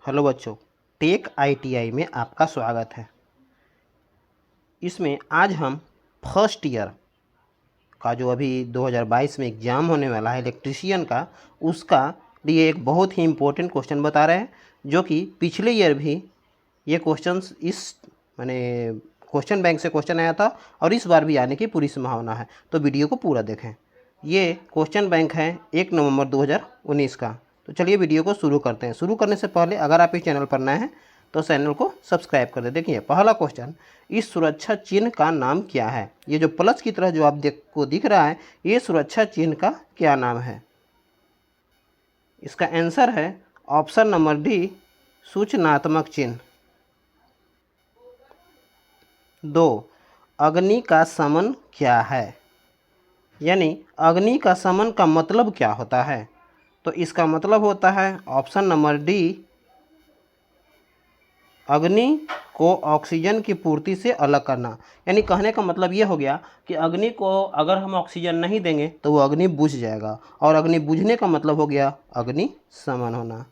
Hello बच्चों, take ITI में आपका स्वागत है। इसमें आज हम फर्स्ट ईयर का जो अभी 2022 में एग्ज़ाम होने वाला है इलेक्ट्रीशियन का, उसका लिए एक बहुत ही इम्पोर्टेंट क्वेश्चन बता रहे हैं, जो कि पिछले ईयर भी ये क्वेश्चंस इस माने क्वेश्चन बैंक से क्वेश्चन आया था और इस बार भी आने की पूरी संभावना है। तो वीडियो को पूरा देखें। ये क्वेश्चन बैंक है 1 नवंबर 2019 का। तो चलिए वीडियो को शुरू करते हैं। शुरू करने से पहले अगर आप इस चैनल पर नए हैं तो चैनल को सब्सक्राइब कर दें। देखिए पहला क्वेश्चन, इस सुरक्षा चिन्ह का नाम क्या है? ये जो प्लस की तरह जो आप दिख रहा है, ये सुरक्षा चिन्ह का क्या नाम है? इसका आंसर है ऑप्शन नंबर डी, सूचनात्मक चिन्ह। 2, अग्नि का शमन क्या है? यानी अग्नि का शमन का मतलब क्या होता है? तो इसका मतलब होता है ऑप्शन नंबर डी, अग्नि को ऑक्सीजन की पूर्ति से अलग करना। यानी कहने का मतलब ये हो गया कि अग्नि को अगर हम ऑक्सीजन नहीं देंगे तो वो अग्नि बुझ जाएगा, और अग्नि बुझने का मतलब हो गया अग्नि शमन होना।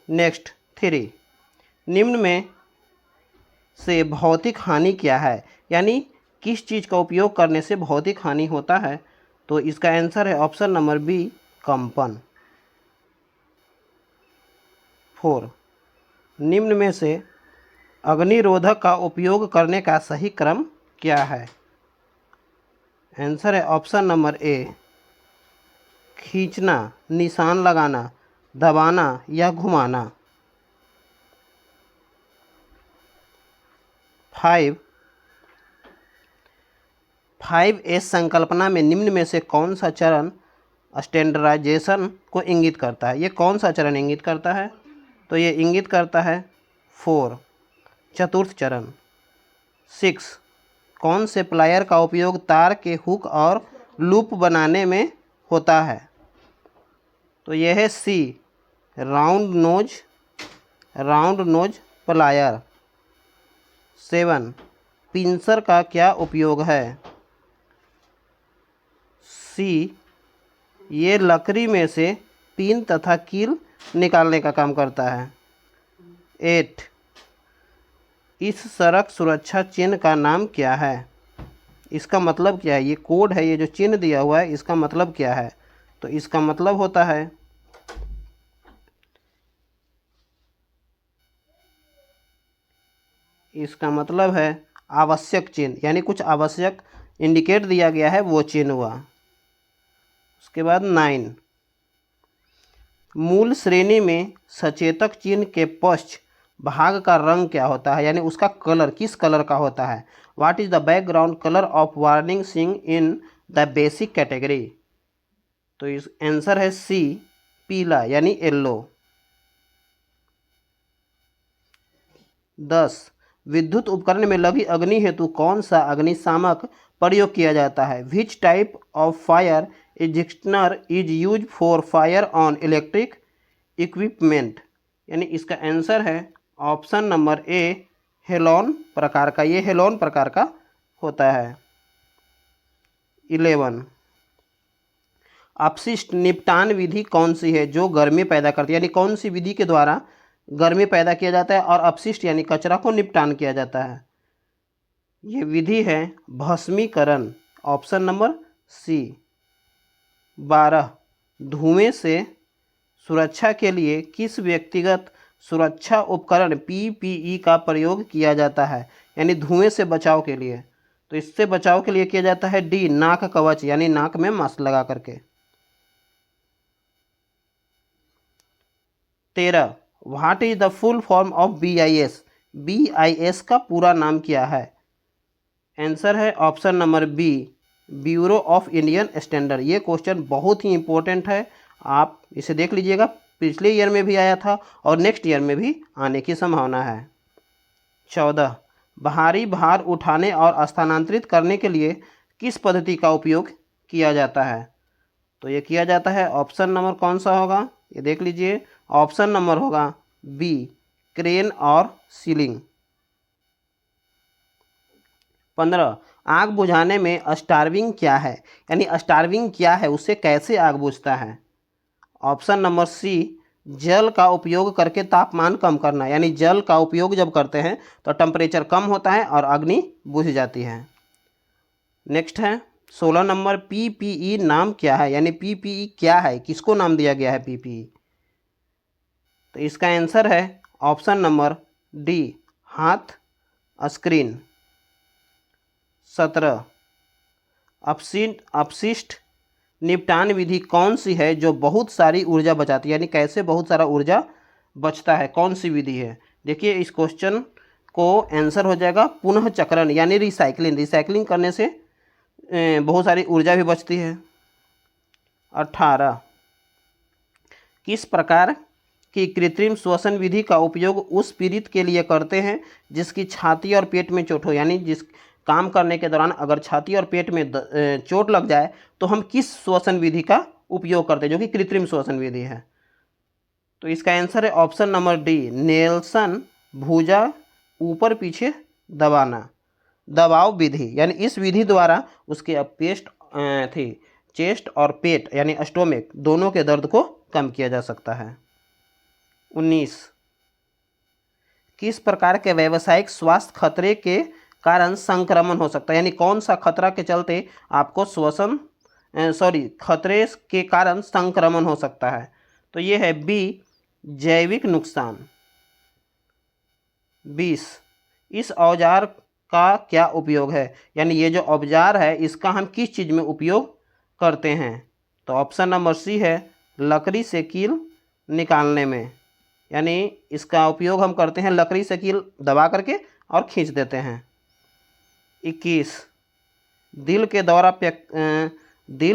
नेक्स्ट 3, निम्न में से भौतिक हानि क्या है? यानी किस चीज़ का उपयोग करने से भौतिक हानि होता है? तो इसका आंसर है ऑप्शन नंबर बी, कंपन। 4, निम्न में से अग्निरोधक का उपयोग करने का सही क्रम क्या है? आंसर है ऑप्शन नंबर ए, खींचना, निशान लगाना, दबाना या घुमाना। 5 संकल्पना में निम्न में से कौन सा चरण स्टैंडर्डाइजेशन को इंगित करता है? ये कौन सा चरण इंगित करता है? तो ये इंगित करता है 4, चतुर्थ चरण। 6, कौन से प्लायर का उपयोग तार के हुक और लूप बनाने में होता है? तो यह है सी, राउंड नोज प्लायर। 7, पिंसर का क्या उपयोग है? सी, ये लकड़ी में से पिन तथा कील निकालने का काम करता है। 8, इस सड़क सुरक्षा चिन्ह का नाम क्या है? इसका मतलब क्या है? ये कोड है, ये जो चिन्ह दिया हुआ है, इसका मतलब क्या है? तो इसका मतलब होता है आवश्यक चिन्ह, यानी कुछ आवश्यक इंडिकेट दिया गया है, वो चिन्ह हुआ। उसके बाद 9, मूल श्रेणी में सचेतक चिन्ह के पश्च भाग का रंग क्या होता है? यानी उसका कलर किस कलर का होता है? What is the background colour of warning सिंग इन द बेसिक कैटेगरी? तो इस आंसर है सी, पीला यानी येलो। 10, विद्युत उपकरण में लगी अग्नि हेतु कौन सा अग्निशामक प्रयोग किया जाता है? Which type of fire extinguisher is use for fire on electric equipment? यानी इसका आंसर है ऑप्शन नंबर ए, हेलोन प्रकार का। ये हेलोन प्रकार का होता है। 11, अपशिष्ट निपटान विधि कौन सी है जो गर्मी पैदा करती है? यानी कौन सी विधि के द्वारा गर्मी पैदा किया जाता है और अपशिष्ट यानी कचरा को निपटान किया जाता है? ये विधि है भस्मीकरण, ऑप्शन नंबर सी। 12, धुएं से सुरक्षा के लिए किस व्यक्तिगत सुरक्षा उपकरण पीपीई का प्रयोग किया जाता है? यानी धुएं से बचाव के लिए। तो इससे बचाव के लिए किया जाता है डी, नाक कवच, यानी नाक में मास्क लगा करके। 13, what is the full form of BIS? BIS का पूरा नाम क्या है? आंसर है option number B, bureau of Indian standard. ये क्वेश्चन बहुत ही इंपॉर्टेंट है, आप इसे देख लीजिएगा। पिछले ईयर में भी आया था और नेक्स्ट ईयर में भी आने की संभावना है। 14, भारी भार उठाने और स्थानांतरित करने के लिए किस पद्धति का उपयोग किया जाता है? तो ये किया जाता है, ऑप्शन नंबर कौन सा होगा? ये देख लीजिए, ऑप्शन नंबर होगा बी, क्रेन और सीलिंग। 15, आग बुझाने में स्टार्विंग क्या है? यानी स्टार्विंग क्या है, उससे कैसे आग बुझता है? ऑप्शन नंबर सी, जल का उपयोग करके तापमान कम करना, यानी जल का उपयोग जब करते हैं तो टेम्परेचर कम होता है और अग्नि बुझ जाती है। नेक्स्ट है 16 नंबर, पीपीई नाम क्या है, यानी पीपीई क्या है, किसको नाम दिया गया है पीपीई। तो इसका आंसर है ऑप्शन नंबर डी, हाथ स्क्रीन। 17 अपशिष्ट निपटान विधि कौन सी है जो बहुत सारी ऊर्जा बचाती है, यानी कैसे बहुत सारा ऊर्जा बचता है, कौन सी विधि है। देखिए इस क्वेश्चन को आंसर हो जाएगा पुनः चक्रण यानी रिसाइकलिंग। रिसाइकलिंग करने से बहुत सारी ऊर्जा भी बचती है। 18 किस प्रकार की कृत्रिम श्वसन विधि का उपयोग उस पीड़ित के लिए करते हैं जिसकी छाती और पेट में चोट हो, यानी जिस काम करने के दौरान अगर छाती और पेट में चोट लग जाए तो हम किस श्वसन विधि का उपयोग करते हैं, जो कि कृत्रिम श्वसन विधि है। तो इसका आंसर है ऑप्शन नंबर डी, नेल्सन भुजा ऊपर पीछे दबाना, दबाव विधि। यानी इस विधि द्वारा उसके चेस्ट और पेट यानी स्टोमिक दोनों के दर्द को कम किया जा सकता है। 19 किस प्रकार के व्यावसायिक स्वास्थ्य खतरे के कारण संक्रमण हो सकता है, यानी कौन सा खतरा के चलते आपको खतरे के कारण संक्रमण हो सकता है। तो ये है बी, जैविक नुकसान। 20 इस औजार का क्या उपयोग है, यानी ये जो औजार है इसका हम किस चीज़ में उपयोग करते हैं। तो ऑप्शन नंबर सी है लकड़ी से कील निकालने में, यानी इसका उपयोग हम करते हैं लकड़ी से कील दबा करके और खींच देते हैं। 21 दिल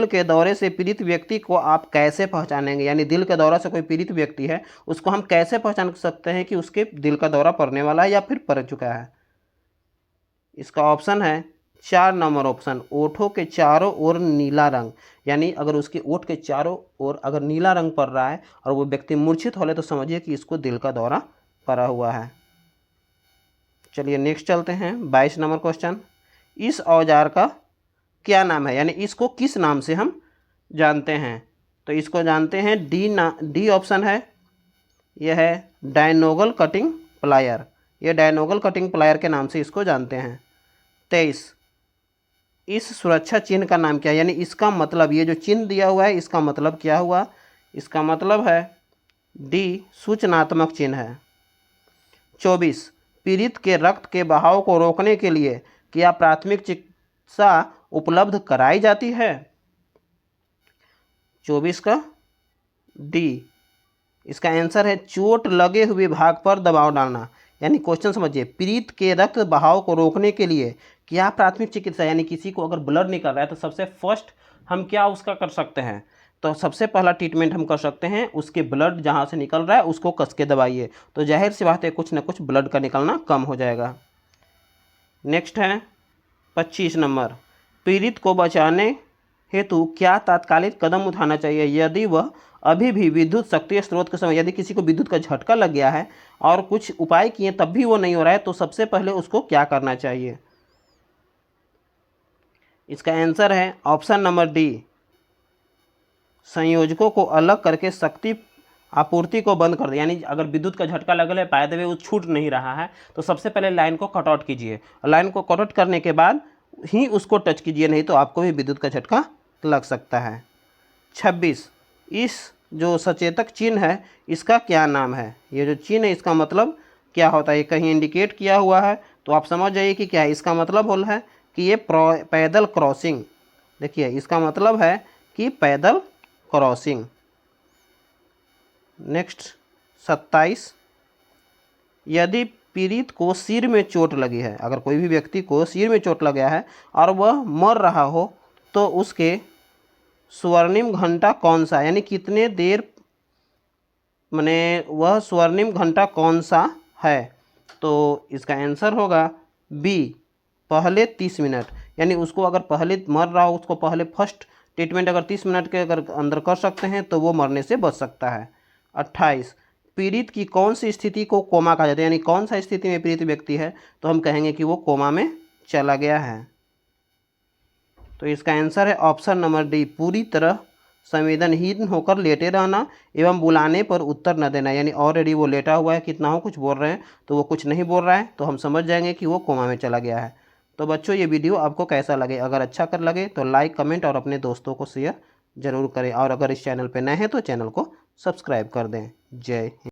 के दौरे से पीड़ित व्यक्ति को आप कैसे पहचानेंगे, यानी दिल के दौरा से कोई पीड़ित व्यक्ति है उसको हम कैसे पहचान सकते हैं कि उसके दिल का दौरा पड़ने वाला है या फिर पड़ चुका है। इसका ऑप्शन है 4 नंबर ऑप्शन, ओठों के चारों ओर नीला रंग, यानी अगर उसके ओठ के चारों ओर अगर नीला रंग पड़ रहा है और वो व्यक्ति मूर्छित हो ले तो समझिए कि इसको दिल का दौरा पड़ा हुआ है। चलिए नेक्स्ट चलते हैं 22 नंबर क्वेश्चन, इस औजार का क्या नाम है, यानी इसको किस नाम से हम जानते हैं। तो इसको जानते हैं डी ऑप्शन है, यह है डायनोगल कटिंग प्लायर, ये डायनोगल कटिंग प्लायर के नाम से इसको जानते हैं। 23 इस सुरक्षा चिन्ह का नाम क्या है, यानी इसका मतलब ये जो चिन्ह दिया हुआ है इसका मतलब क्या हुआ। इसका मतलब है डी, सूचनात्मक चिन्ह है। 24 पीड़ित के रक्त के बहाव को रोकने के लिए क्या प्राथमिक चिकित्सा उपलब्ध कराई जाती है। 24 का डी, इसका आंसर है चोट लगे हुए भाग पर दबाव डालना, यानी क्वेश्चन समझिए, पीड़ित के रक्त बहाव को रोकने के लिए क्या प्राथमिक चिकित्सा, यानी किसी को अगर ब्लड निकल रहा है तो सबसे फर्स्ट हम क्या उसका कर सकते हैं। तो सबसे पहला ट्रीटमेंट हम कर सकते हैं उसके ब्लड जहाँ से निकल रहा है उसको कस के दबाइए, तो जाहिर सी बात है कुछ ना कुछ ब्लड का निकलना कम हो जाएगा। नेक्स्ट है 25 नंबर, पीड़ित को बचाने हेतु क्या तात्कालिक कदम उठाना चाहिए यदि वह अभी भी विद्युत सक्रिय स्रोत के समय, यदि किसी को विद्युत का झटका लग गया है और कुछ उपाय किए तब भी वो नहीं हो रहा है तो सबसे पहले उसको क्या करना चाहिए। इसका आंसर है ऑप्शन नंबर डी, संयोजकों को अलग करके शक्ति आपूर्ति को बंद कर दे, यानी अगर विद्युत का झटका लगल है पाए देवे वो छूट नहीं रहा है तो सबसे पहले लाइन को कट आउट कीजिए, लाइन को कट आउट करने के बाद ही उसको टच कीजिए, नहीं तो आपको भी विद्युत का झटका लग सकता है। 26 इस जो सचेतक चिन्ह है इसका क्या नाम है, ये जो चिन्ह है इसका मतलब क्या होता है, ये कहीं इंडिकेट किया हुआ है तो आप समझ जाइए कि क्या है। इसका मतलब बोल है कि ये पैदल क्रॉसिंग, देखिए इसका मतलब है कि पैदल क्रॉसिंग। नेक्स्ट 27 यदि पीड़ित को सिर में चोट लगी है, अगर कोई भी व्यक्ति को सिर में चोट लग गया है और वह मर रहा हो तो उसके स्वर्णिम घंटा कौन सा, यानी कितने देर वह स्वर्णिम घंटा कौन सा है। तो इसका आंसर होगा बी, पहले 30 मिनट, यानी उसको अगर पहले मर रहा हो उसको पहले फर्स्ट ट्रीटमेंट अगर 30 मिनट के अगर अंदर कर सकते हैं तो वो मरने से बच सकता है। 28 पीड़ित की कौन सी स्थिति को कोमा कहा जाता है, यानी कौन सा स्थिति में पीड़ित व्यक्ति है तो हम कहेंगे कि वो कोमा में चला गया है। तो इसका आंसर है ऑप्शन नंबर डी, पूरी तरह संवेदनहीन होकर लेटे रहना एवं बुलाने पर उत्तर न देना, यानी ऑलरेडी वो लेटा हुआ है, कितना हो कुछ बोल रहे हैं तो वो कुछ नहीं बोल रहा है, तो हम समझ जाएंगे कि वो कोमा में चला गया है। तो बच्चों ये वीडियो आपको कैसा लगे, अगर अच्छा कर लगे तो लाइक कमेंट और अपने दोस्तों को शेयर जरूर करें, और अगर इस चैनल पर नए हैं तो चैनल को सब्सक्राइब कर दें। जय हिंद।